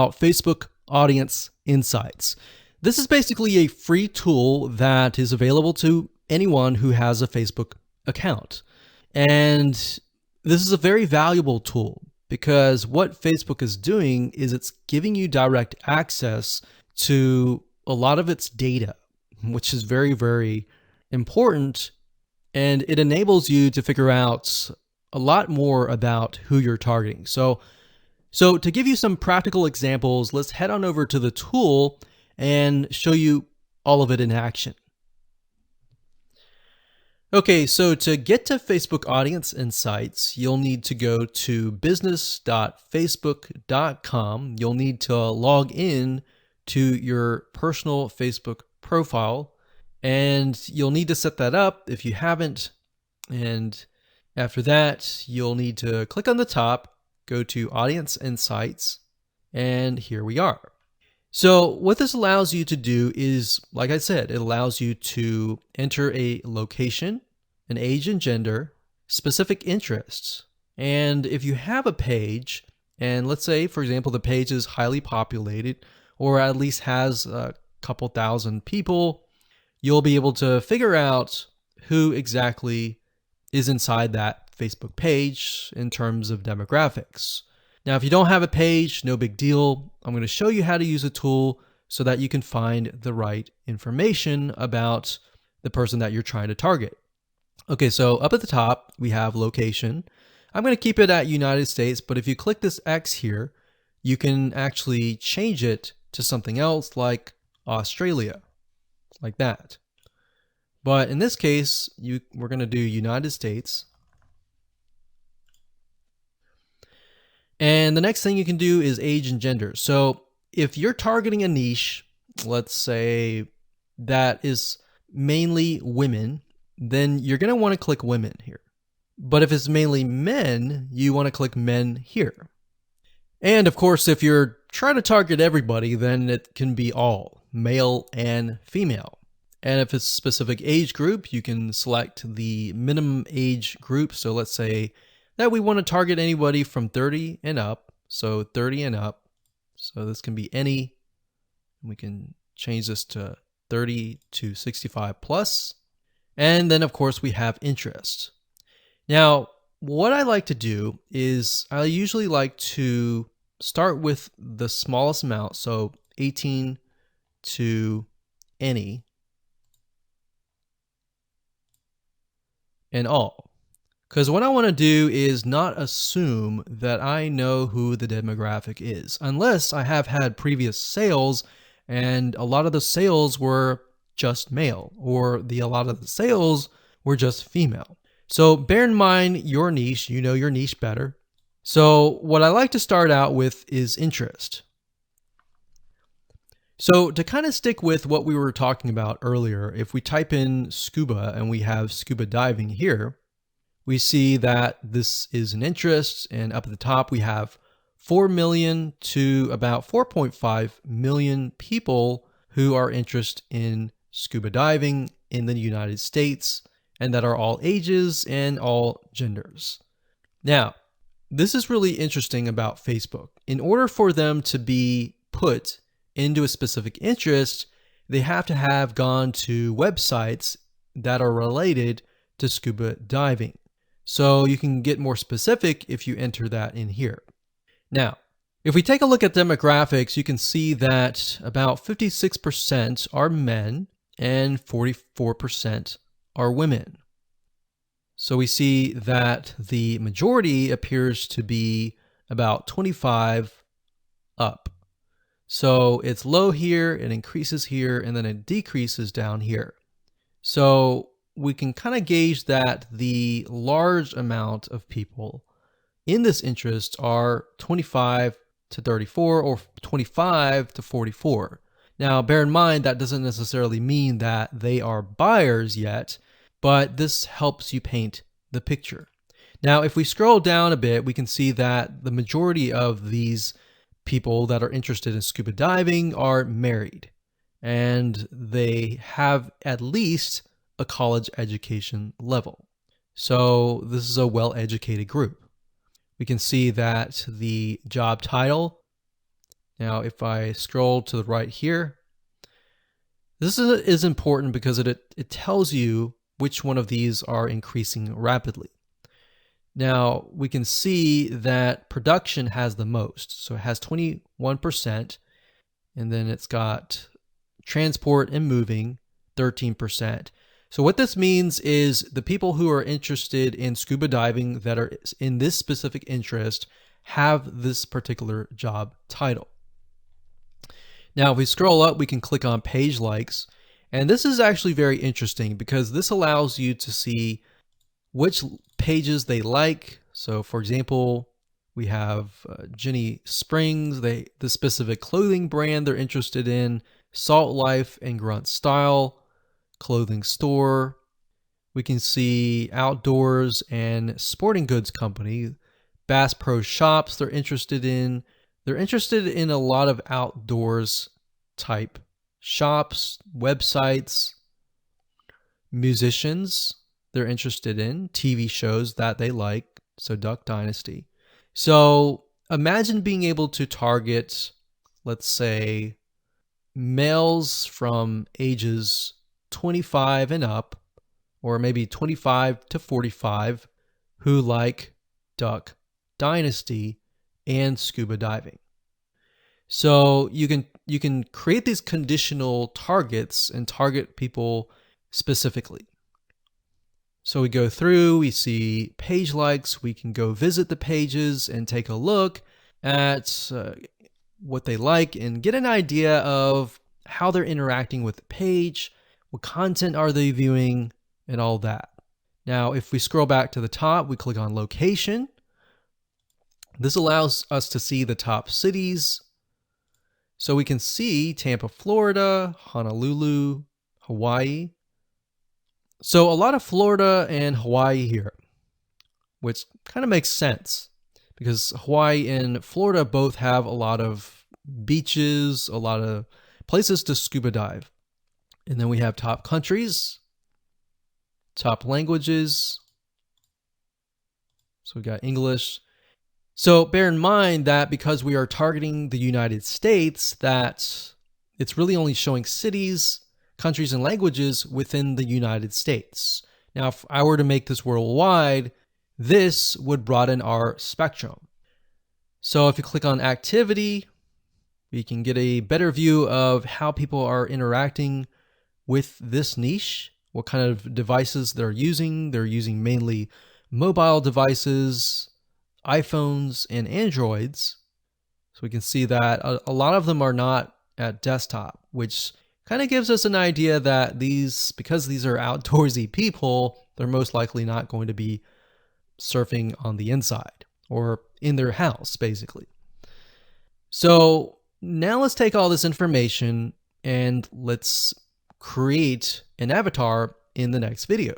Facebook Audience Insights. This is basically a free tool that is available to anyone who has a Facebook account. And this is a very valuable tool because what Facebook is doing is it's giving you direct access to a lot of its data, which is very, very important. And it enables you to figure out a lot more about who you're targeting. So to give you some practical examples, let's head on over to the tool and show you all of it in action. Okay, so to get to Facebook Audience Insights, you'll need to go to business.facebook.com. You'll need to log in to your personal Facebook profile, and you'll need to set that up if you haven't. And after that, you'll need to click on the top, go to Audience Insights, and here we are. So what this allows you to do is, like I said, it allows you to enter a location, an age and gender, specific interests. And if you have a page, and let's say, for example, the page is highly populated or at least has a couple thousand people, you'll be able to figure out who exactly is inside that Facebook page in terms of demographics. Now, if you don't have a page, no big deal. I'm going to show you how to use a tool so that you can find the right information about the person that you're trying to target. Okay, so up at the top, we have location. I'm going to keep it at United States, but if you click this X here, you can actually change it to something else like Australia, like that. But in this case, we're going to do United States. And the next thing you can do is age and gender. So if you're targeting a niche, let's say that is mainly women, then you're going to want to click women here. But if it's mainly men, you want to click men here. And of course, if you're trying to target everybody, then it can be all, male and female. And if it's a specific age group, you can select the minimum age group. So let's say that we want to target anybody from 30 and up. So 30 and up. So this can be any. We can change this to 30 to 65 plus. And then of course we have interest. Now, what I like to do is I usually like to start with the smallest amount. So 18 to any and all. Because what I want to do is not assume that I know who the demographic is, unless I have had previous sales and a lot of the sales were just male, or a lot of the sales were just female. So bear in mind your niche, you know your niche better. So what I like to start out with is interest. So to kind of stick with what we were talking about earlier, if we type in scuba and we have scuba diving here, we see that this is an interest, and up at the top we have 4 million to about 4.5 million people who are interested in scuba diving in the United States, and that are all ages and all genders. Now, this is really interesting about Facebook. In order for them to be put into a specific interest, they have to have gone to websites that are related to scuba diving. So you can get more specific if you enter that in here. Now, if we take a look at demographics, you can see that about 56% are men and 44% are women. So we see that the majority appears to be about 25 up. So it's low here, it increases here, and then it decreases down here. So we can kind of gauge that the large amount of people in this interest are 25 to 34 or 25 to 44. Now, bear in mind, that doesn't necessarily mean that they are buyers yet, but this helps you paint the picture. Now, if we scroll down a bit, we can see that the majority of these people that are interested in scuba diving are married, and they have at least a college education level. So this is a well-educated group. We can see that the job title Now, if I scroll to the right here, this is important because it tells you which one of these are increasing rapidly. Now, we can see that production has the most. So it has 21%, and then it's got transport and moving, 13%. So what this means is the people who are interested in scuba diving that are in this specific interest have this particular job title. Now, if we scroll up, we can click on page likes. And this is actually very interesting because this allows you to see which pages they like. So for example, we have Jenny Springs, the specific clothing brand they're interested in, Salt Life and Grunt Style, clothing store. We can see Outdoors and Sporting Goods Company, Bass Pro Shops they're interested in. They're interested in a lot of outdoors type shops, websites, musicians they're interested in, TV shows that they like, so Duck Dynasty. So imagine being able to target, let's say, males from ages 25 and up, or maybe 25 to 45, who like Duck Dynasty and scuba diving. So you can create these conditional targets and target people specifically. So we go through, we see page likes, we can go visit the pages and take a look at what they like and get an idea of how they're interacting with the page, what content are they viewing, and all that. Now, if we scroll back to the top, we click on location. This allows us to see the top cities. So we can see Tampa, Florida, Honolulu, Hawaii. So a lot of Florida and Hawaii here, which kind of makes sense because Hawaii and Florida both have a lot of beaches, a lot of places to scuba dive. And then we have top countries, top languages. So we got English. So bear in mind that because we are targeting the United States, that it's really only showing cities, countries, and languages within the United States. Now, if I were to make this worldwide, this would broaden our spectrum. So if you click on activity, we can get a better view of how people are interacting with this niche, what kind of devices they're using. They're using mainly mobile devices, iPhones, and Androids. So we can see that a lot of them are not at desktop, which kind of gives us an idea that because these are outdoorsy people, they're most likely not going to be surfing on the inside or in their house, basically. So now let's take all this information and let's create an avatar in the next video.